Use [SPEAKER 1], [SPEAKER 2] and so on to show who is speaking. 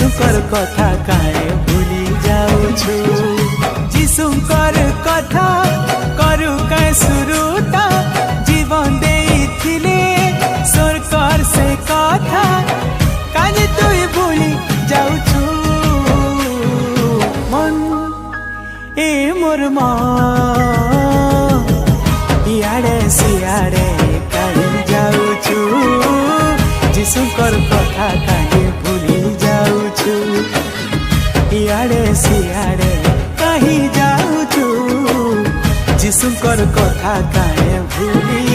[SPEAKER 1] जीशुकर कथा काहे भूली जाऊछु जीशुकर कथा करू काहे शुरूटा जीवन देइथिले सरकार से कथा काहे तुई भूली जाऊछु मन ए मोर मन इयाड़े सियाड़े काहे जाऊछु जीशुकर कथा काहे भूली जाऊछु इयाड़े सियाड़े काहे जाऊछु जीशुकर कथा काहे भूली